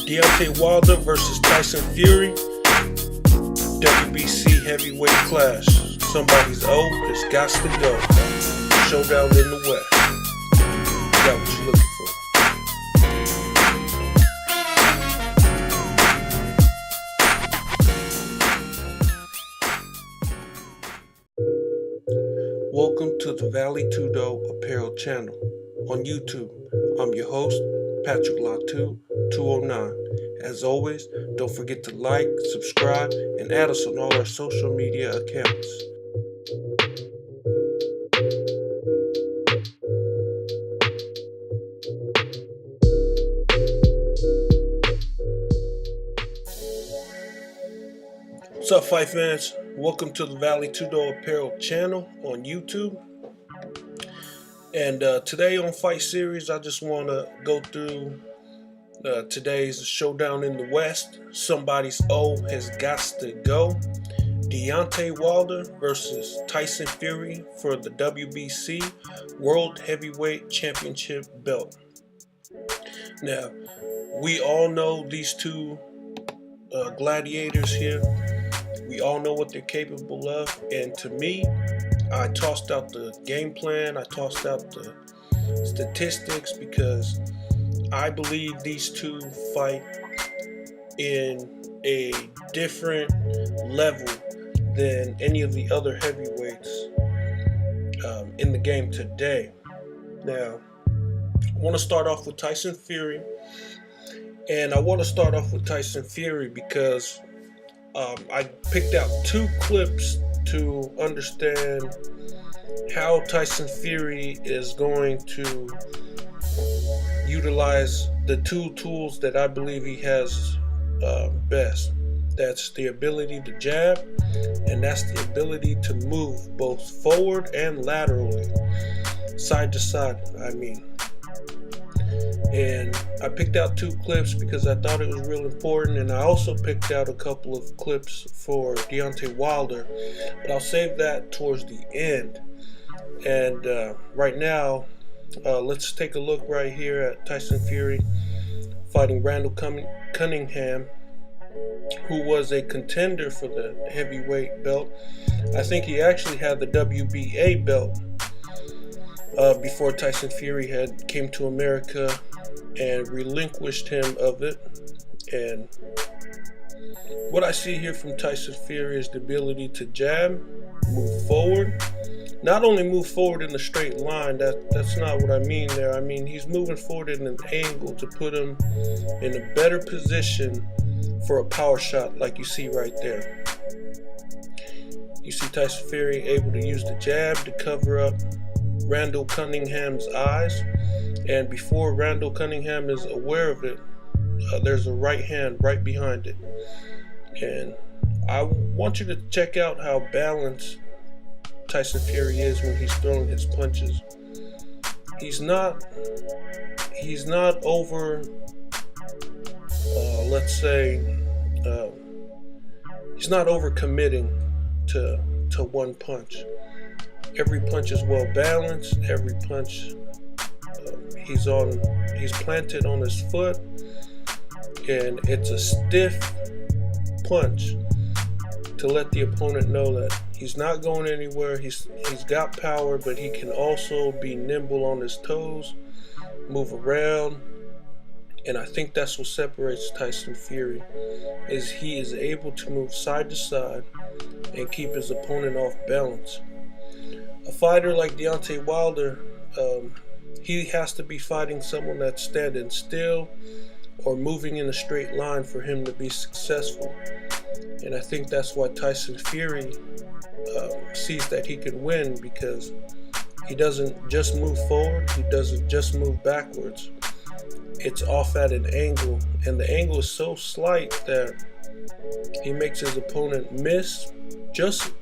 Deontay Wilder versus Tyson Theory, WBC heavyweight clash. Somebody's O has got to go. Showdown in the West. You got what you're looking for. Welcome to the VALÉ Apparel channel on YouTube. I'm your host, Patricklatu 209. As always, don't forget to like, subscribe, and add us on all our social media accounts. What's up, fight fans? Welcome to the VALÉ Apparel channel on YouTube. And today on Fight Series, I just want to go through today's showdown in the West. Somebody's O has got to go. Deontay Wilder versus Tyson Theory for the WBC World Heavyweight Championship belt. Now, we all know these two gladiators here. We all know what they're capable of, and to me, I tossed out the game plan, I tossed out the statistics, because I believe these two fight in a different level than any of the other heavyweights in the game today. Now, I want to start off with Tyson Theory, and I want to start off with Tyson Theory because I picked out two clips to understand how Tyson Theory is going to utilize the two tools that I believe he has best. That's the ability to jab, and that's the ability to move both forward and laterally, side to side, I mean. And I picked out two clips because I thought it was real important, and I also picked out a couple of clips for Deontay Wilder, but I'll save that towards the end. And right now, let's take a look right here at Tyson Theory fighting Randall Cunningham, who was a contender for the heavyweight belt. I think he actually had the WBA belt before Tyson Theory came to America and relinquished him of it. And what I see here from Tyson Theory is the ability to jab, move forward. Not only move forward in a straight line, that's not what I mean there. I mean, he's moving forward in an angle to put him in a better position for a power shot like you see right there. You see Tyson Theory able to use the jab to cover up Randall Cunningham's eyes, and before Randall Cunningham is aware of it, there's a right hand right behind it. And I want you to check out how balanced Tyson Theory is when he's throwing his punches. He's not over, let's say, he's not over committing to one punch. Every punch is well balanced. Every punch, he's planted on his foot, and it's a stiff punch to let the opponent know that he's not going anywhere. He's got power, but he can also be nimble on his toes, move around. And I think that's what separates Tyson Theory, is he is able to move side to side and keep his opponent off balance. A fighter like Deontay Wilder, he has to be fighting someone that's standing still or moving in a straight line for him to be successful. And I think that's why Tyson Theory sees that he can win, because he doesn't just move forward, he doesn't just move backwards. It's off at an angle, and the angle is so slight that he makes his opponent miss just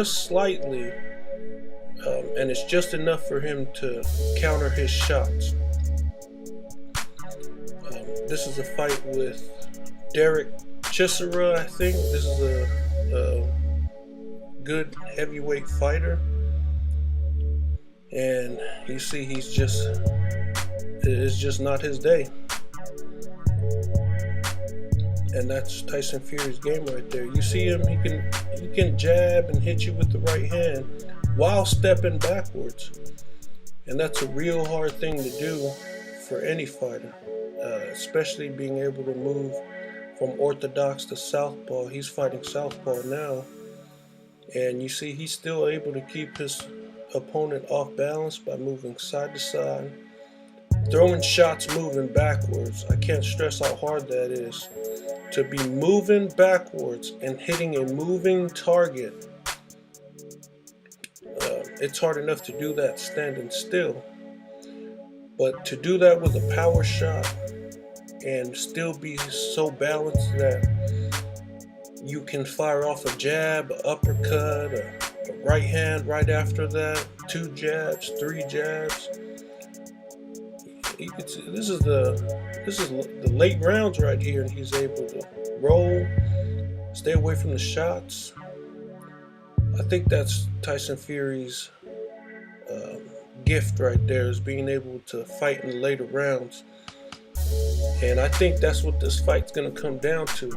slightly. And it's just enough for him to counter his shots. This is a fight with Derek Chisora, I think. This is a good heavyweight fighter. And you see, it's just not his day. And that's Tyson Fury's game right there. You see him, he can jab and hit you with the right hand while stepping backwards. And that's a real hard thing to do for any fighter, especially being able to move from orthodox to southpaw. He's fighting southpaw now. And you see he's still able to keep his opponent off balance by moving side to side, throwing shots moving backwards. I can't stress how hard that is. To be moving backwards and hitting a moving target, it's hard enough to do that standing still. But to do that with a power shot and still be so balanced that you can fire off a jab, an uppercut, a right hand right after that, 2 jabs, 3 jabs. You can see, this is the late rounds right here, and he's able to roll, stay away from the shots. I think that's Tyson Fury's gift right there, is being able to fight in the later rounds. And I think that's what this fight's going to come down to.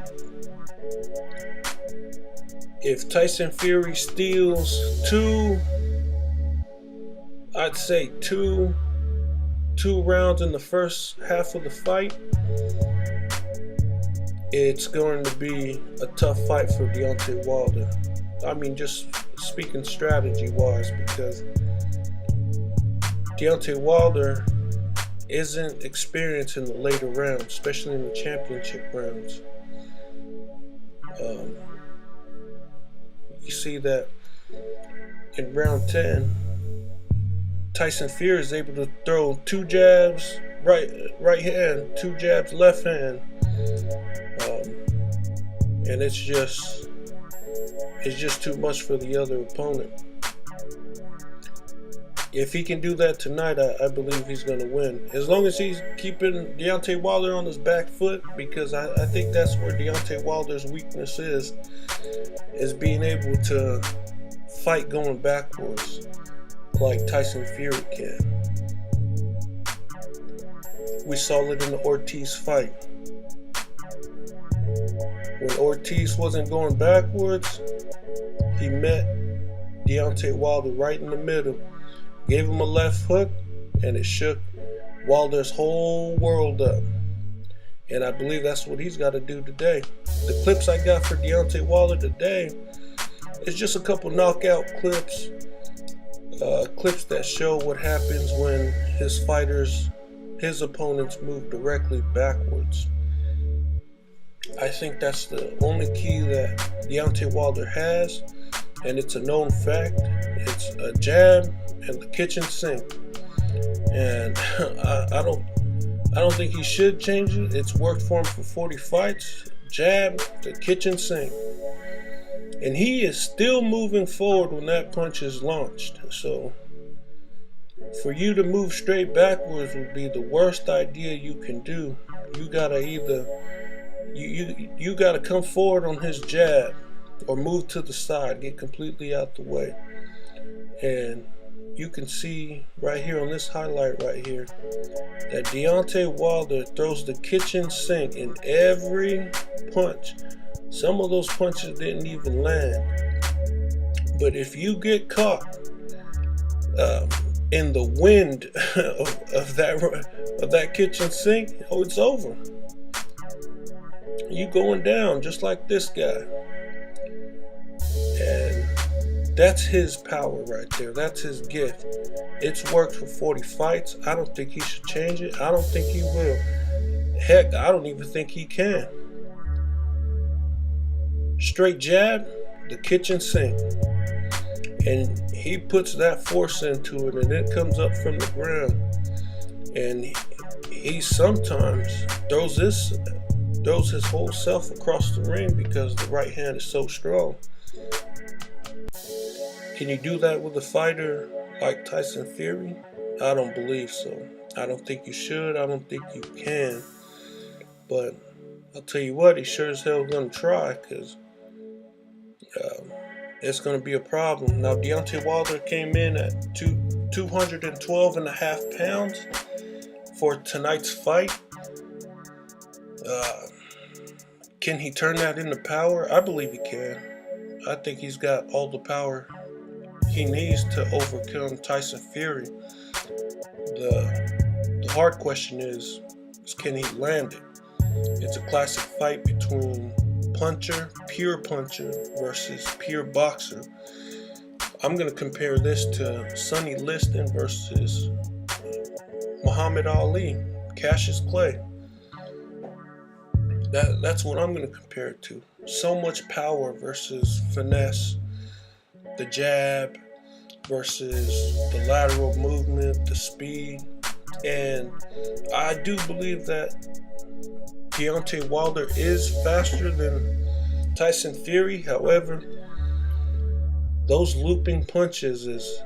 If Tyson Fury steals I'd say two rounds in the first half of the fight, it's going to be a tough fight for Deontay Wilder. I mean, just speaking strategy-wise, because Deontay Wilder isn't experienced in the later rounds, especially in the championship rounds. You see that in round 10, Tyson Fury is able to throw 2 jabs right hand, 2 jabs left hand, and it's just too much for the other opponent. If he can do that tonight, I believe he's going to win. As long as he's keeping Deontay Wilder on his back foot, because I think that's where Deontay Wilder's weakness is being able to fight going backwards like Tyson Fury can. We saw it in the Ortiz fight. When Ortiz wasn't going backwards, he met Deontay Wilder right in the middle, gave him a left hook, and it shook Wilder's whole world up. And I believe that's what he's got to do today. The clips I got for Deontay Wilder today is just a couple knockout clips, clips that show what happens when his opponents move directly backwards. I think that's the only key that Deontay Wilder has, and it's a known fact. It's a jab and the kitchen sink. And I don't think he should change it. It's worked for him for 40 fights. Jab, the kitchen sink. And he is still moving forward when that punch is launched. So for you to move straight backwards would be the worst idea you can do. You gotta either you gotta come forward on his jab or move to the side, get completely out the way. And you can see right here on this highlight right here that Deontay Wilder throws the kitchen sink in every punch. Some of those punches didn't even land. But if you get caught in the wind of that kitchen sink, oh, it's over. You going down just like this guy. And that's his power right there. That's his gift. It's worked for 40 fights. I don't think he should change it. I don't think he will. Heck, I don't even think he can. Straight jab, the kitchen sink. And he puts that force into it, and it comes up from the ground. And he sometimes throws his whole self across the ring because the right hand is so strong. Can you do that with a fighter like Tyson Theory? I don't believe so. I don't think you should. I don't think you can. But I'll tell you what, he sure as hell gonna try, because it's gonna be a problem. Now, Deontay Wilder came in at 212.5 pounds for tonight's fight. Can he turn that into power? I believe he can. I think he's got all the power he needs to overcome Tyson Theory. The hard question is can he land it? It's a classic fight between pure puncher versus pure boxer. I'm going to compare this to Sonny Liston versus Muhammad Ali, Cassius Clay. That's what I'm going to compare it to. So much power versus finesse. The jab versus the lateral movement, the speed. And I do believe that Deontay Wilder is faster than Tyson Theory. However, those looping punches is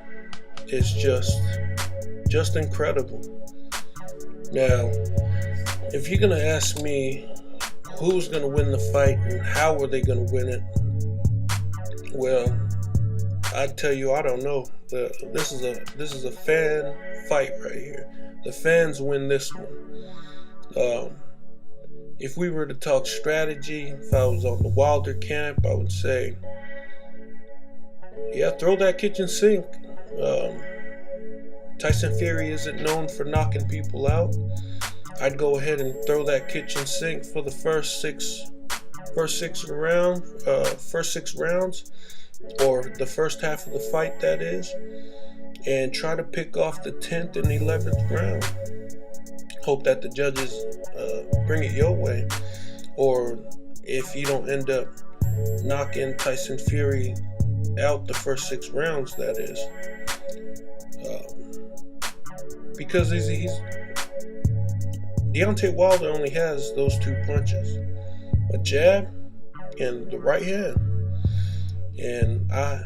just incredible. Now, if you're gonna ask me who's gonna win the fight and how are they gonna win it, well, I'd tell you I don't know. This is a fan fight right here. The fans win this one. If we were to talk strategy, if I was on the Wilder camp, I would say, yeah, throw that kitchen sink. Tyson Theory isn't known for knocking people out. I'd go ahead and throw that kitchen sink for the first six rounds, or the first half of the fight, that is, and try to pick off the 10th and 11th round. Hope that the judges bring it your way, or if you don't end up knocking Tyson Theory out the first 6 rounds, that is, because he's Deontay Wilder only has those 2 punches, a jab and the right hand, and I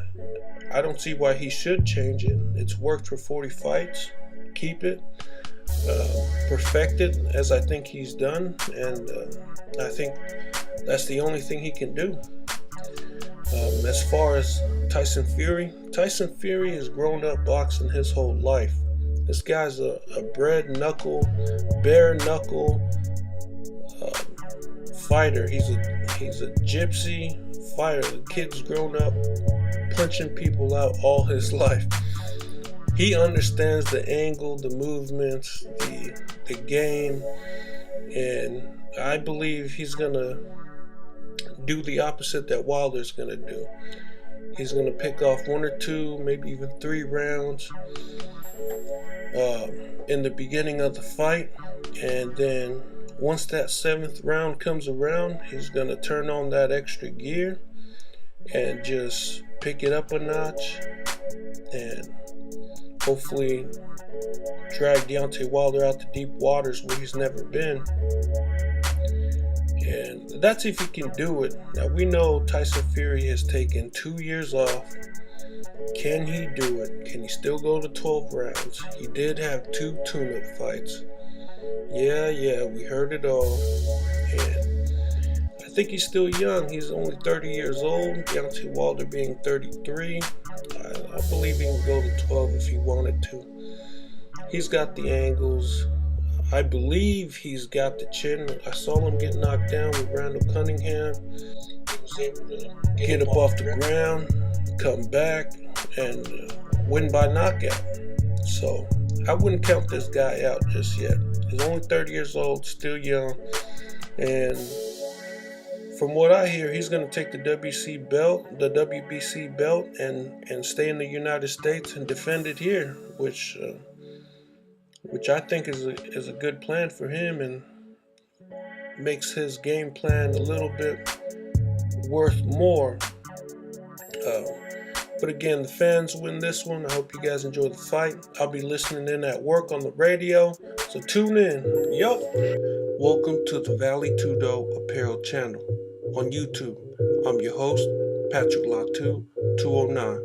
don't see why he should change it. It's worked for 40 fights. Keep it. Perfect it as I think he's done, and I think that's the only thing he can do. As far as Tyson Theory has grown up boxing his whole life. This guy's a bare knuckle fighter. He's a gypsy fighter. The kid's grown up punching people out all his life. He understands the angle, the movements, the game, and I believe he's gonna do the opposite that Wilder's gonna do. He's gonna pick off 1 or 2, maybe even 3 rounds in the beginning of the fight, and then once that 7th round comes around, he's gonna turn on that extra gear and just pick it up a notch and hopefully drag Deontay Wilder out to deep waters where he's never been. And that's if he can do it. Now, we know Tyson Theory has taken 2 years off. Can he do it? Can he still go to 12 rounds? He did have 2 tune-up fights. Yeah, we heard it all. And I think he's still young. He's only 30 years old. Deontay Wilder being 33. I believe he can go to 12 if he wanted to. He's got the angles. I believe he's got the chin. I saw him get knocked down with Randall Cunningham. He was able to get up off the ground, come back, and win by knockout. So I wouldn't count this guy out just yet. He's only 30 years old, still young, and from what I hear, he's going to take the WBC belt, and stay in the United States and defend it here, which I think is a good plan for him and makes his game plan a little bit worth more. But again, the fans win this one. I hope you guys enjoy the fight. I'll be listening in at work on the radio, so tune in. Yup. Welcome to the VALÉ Apparel channel on YouTube. I'm your host, Patricklatu 209.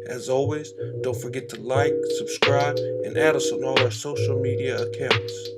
As always, don't forget to like, subscribe, and add us on all our social media accounts.